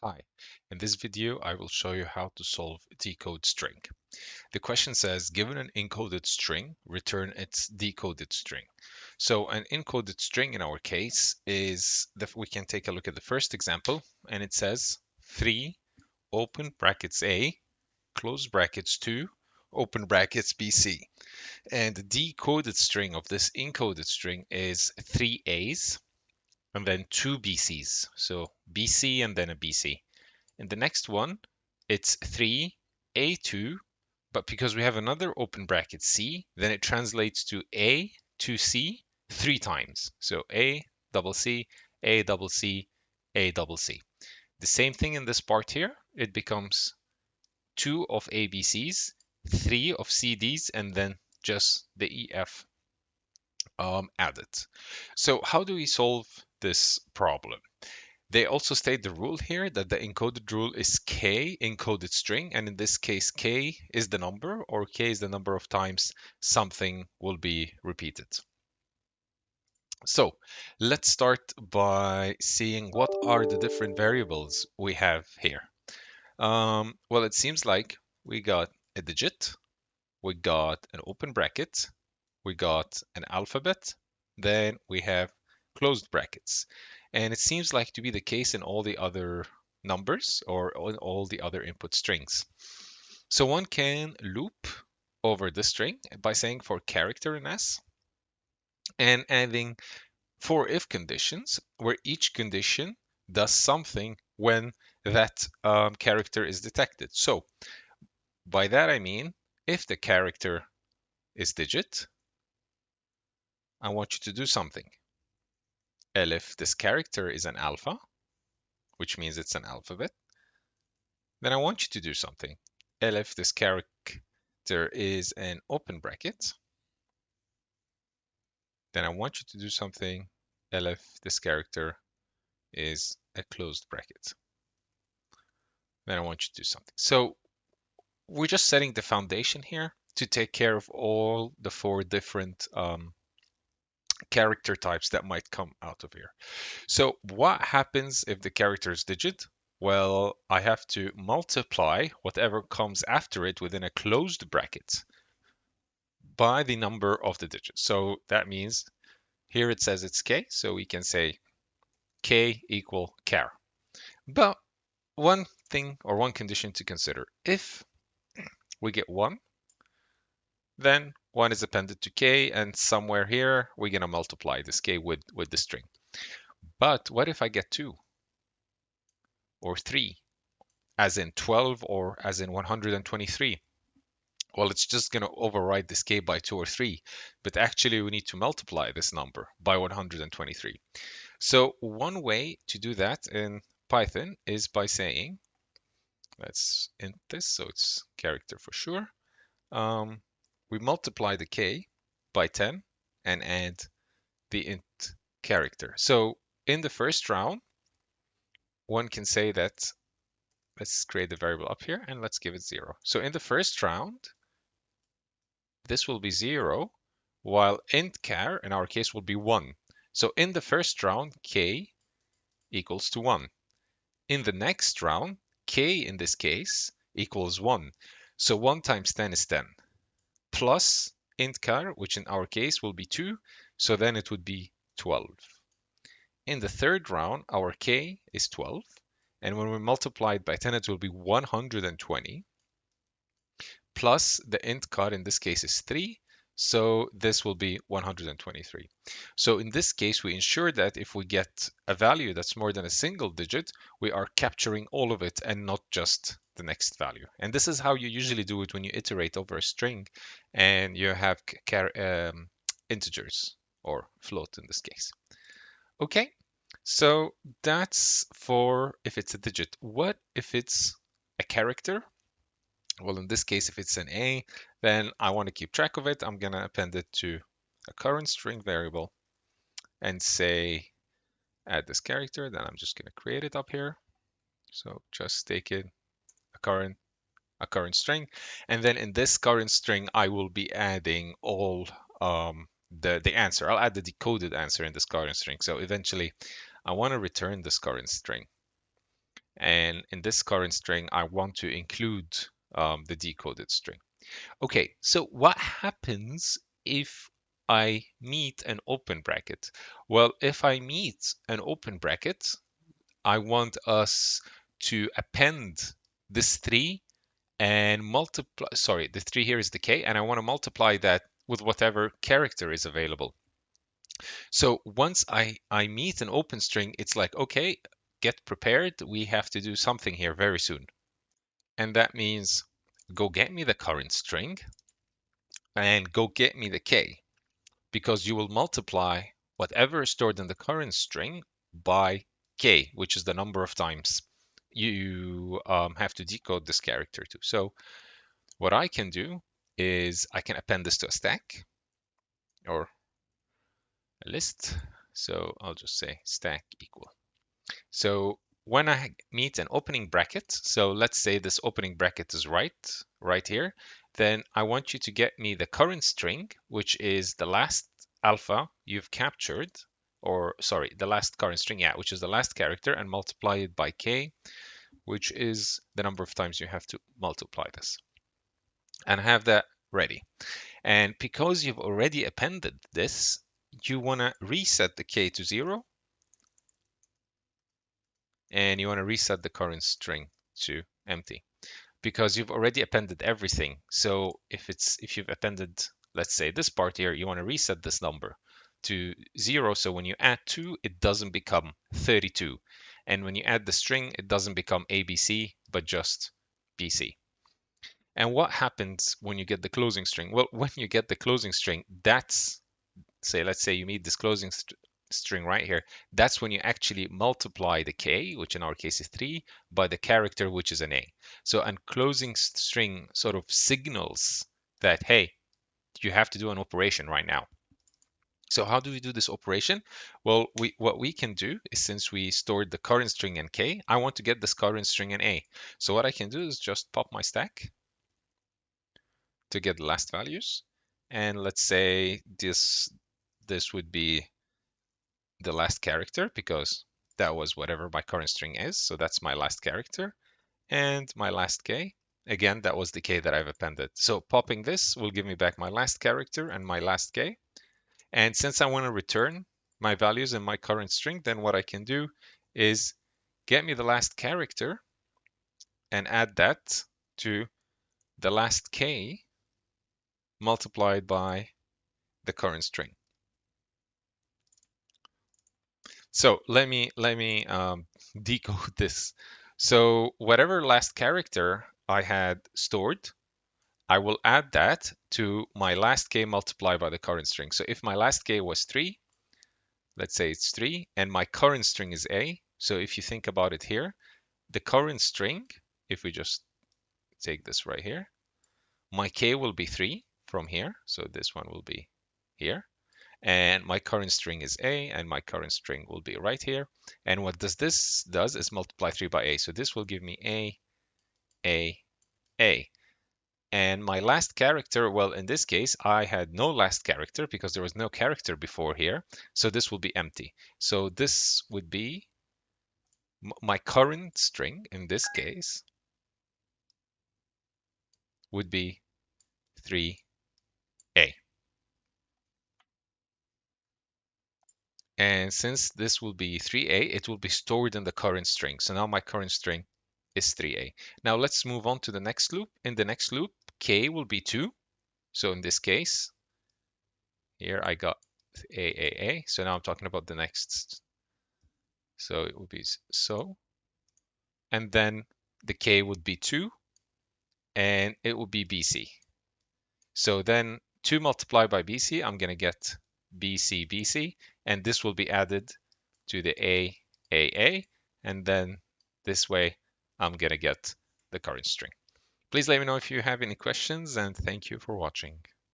Hi, in this video I will show you how to solve decode string. The question says, given an encoded string, return its decoded string. So an encoded string in our case is, we can take a look at the first example, and it says 3, open brackets A, close brackets 2, open brackets BC. And the decoded string of this encoded string is 3 A's and then 2 BC's. So BC and then a BC. In the next one, it's 3A2, but because we have another open bracket C, then it translates to A to C 3 times. So A double C, A double C, A double C. The same thing in this part here. It becomes 2 of ABCs, 3 of CDs, and then just the EF added. So how do we solve this problem? They also state the rule here that the encoded rule is k encoded string, and in this case, k is the number, or k is the number of times something will be repeated. So let's start by seeing what are the different variables we have here. Well, it seems like we got a digit, we got an open bracket, we got an alphabet, then we have closed brackets. And it seems like to be the case in all the other numbers or in all the other input strings. So one can loop over the string by saying for character in S and adding for if conditions where each condition does something when that character is detected. So by that I mean if the character is digit, I want you to do something. If this character is an alpha, which means it's an alphabet, then I want you to do something. If this character is an open bracket, then I want you to do something. If this character is a closed bracket, then I want you to do something. So we're just setting the foundation here to take care of all the 4 different character types that might come out of here. So what happens if the character is digit? Well, I have to multiply whatever comes after it within a closed bracket by the number of the digits. So that means here it says it's k, so we can say k equal char. But one thing or one condition to consider, if we get 1, then 1 is appended to k, and somewhere here we're going to multiply this k with the string. But what if I get 2 or 3, as in 12 or as in 123? Well, it's just going to override this k by 2 or 3, but actually we need to multiply this number by 123. So one way to do that in Python is by saying, let's int this so it's character for sure. We multiply the k by 10 and add the int character. So in the first round, one can say that, let's create the variable up here and let's give it 0. So in the first round, this will be 0, while int char in our case will be 1. So in the first round, k equals to 1. In the next round, k in this case equals 1. So 1 times 10 is 10, plus int char, which in our case will be 2, so then it would be 12. In the third round, our k is 12, and when we multiply it by 10, it will be 120, plus the int char in this case is 3, so this will be 123. So in this case, we ensure that if we get a value that's more than a single digit, we are capturing all of it and not just the next value. And this is how you usually do it when you iterate over a string and you have integers or float in this case. Okay, so that's for if it's a digit. What if it's a character? Well, in this case, if it's an A, then I want to keep track of it. I'm going to append it to a current string variable and say add this character. Then I'm just going to create it up here. So just take it a current string, and then in this current string, I will be adding all the answer. I'll add the decoded answer in this current string. So eventually, I want to return this current string. And then in this current string, I want to include the decoded string. Okay, so what happens if I meet an open bracket? Well, if I meet an open bracket, I want us to append this 3 and multiply, sorry, the 3 here is the k, and I want to multiply that with whatever character is available. So once I meet an open string, it's like, okay, get prepared. We have to do something here very soon. And that means go get me the current string and go get me the k, because you will multiply whatever is stored in the current string by k, which is the number of times you have to decode this character to. So what I can do is I can append this to a stack or a list. So I'll just say stack equal. So when I meet an opening bracket, so let's say this opening bracket is right here, then I want you to get me the current string, which is the last alpha you've captured, or sorry, the last current string, yeah, which is the last character, and multiply it by k, which is the number of times you have to multiply this, and have that ready. And because you've already appended this, you want to reset the k to 0, and you want to reset the current string to empty, because you've already appended everything. So if you've appended, let's say this part here, you want to reset this number to 0. So when you add 2, it doesn't become 32. And when you add the string, it doesn't become ABC, but just BC. And what happens when you get the closing string? Well, when you get the closing string, that's, let's say you meet this closing string right here. That's when you actually multiply the k, which in our case is 3, by the character, which is an a. So a closing string sort of signals that, hey, you have to do an operation right now. So how do we do this operation? Well, what we can do is, since we stored the current string in k, I want to get this current string in a. So what I can do is just pop my stack to get the last values. And let's say this would be the last character, because that was whatever my current string is. So that's my last character. And my last k, again, that was the k that I've appended. So popping this will give me back my last character and my last k. And since I want to return my values in my current string, then what I can do is get me the last character and add that to the last k multiplied by the current string. So let me decode this. So whatever last character I had stored, I will add that to my last k multiplied by the current string. So if my last k was 3, let's say it's 3, and my current string is a. So if you think about it here, the current string, if we just take this right here, my k will be 3 from here. So this one will be here. And my current string is a, and my current string will be right here. And what this does is multiply 3 by a. So this will give me a. And my last character, well, in this case, I had no last character because there was no character before here. So this will be empty. So this would be my current string, in this case, would be 3a. And since this will be 3a, it will be stored in the current string. So now my current string is 3a. Now let's move on to the next loop. In the next loop, k will be 2. So in this case, here I got a. So now I'm talking about the next. So it would be so. And then the k would be 2, and it would be bc. So then 2 multiplied by bc, I'm going to get bc, and this will be added to the a, and then this way I'm going to get the current string. Please let me know if you have any questions, and thank you for watching.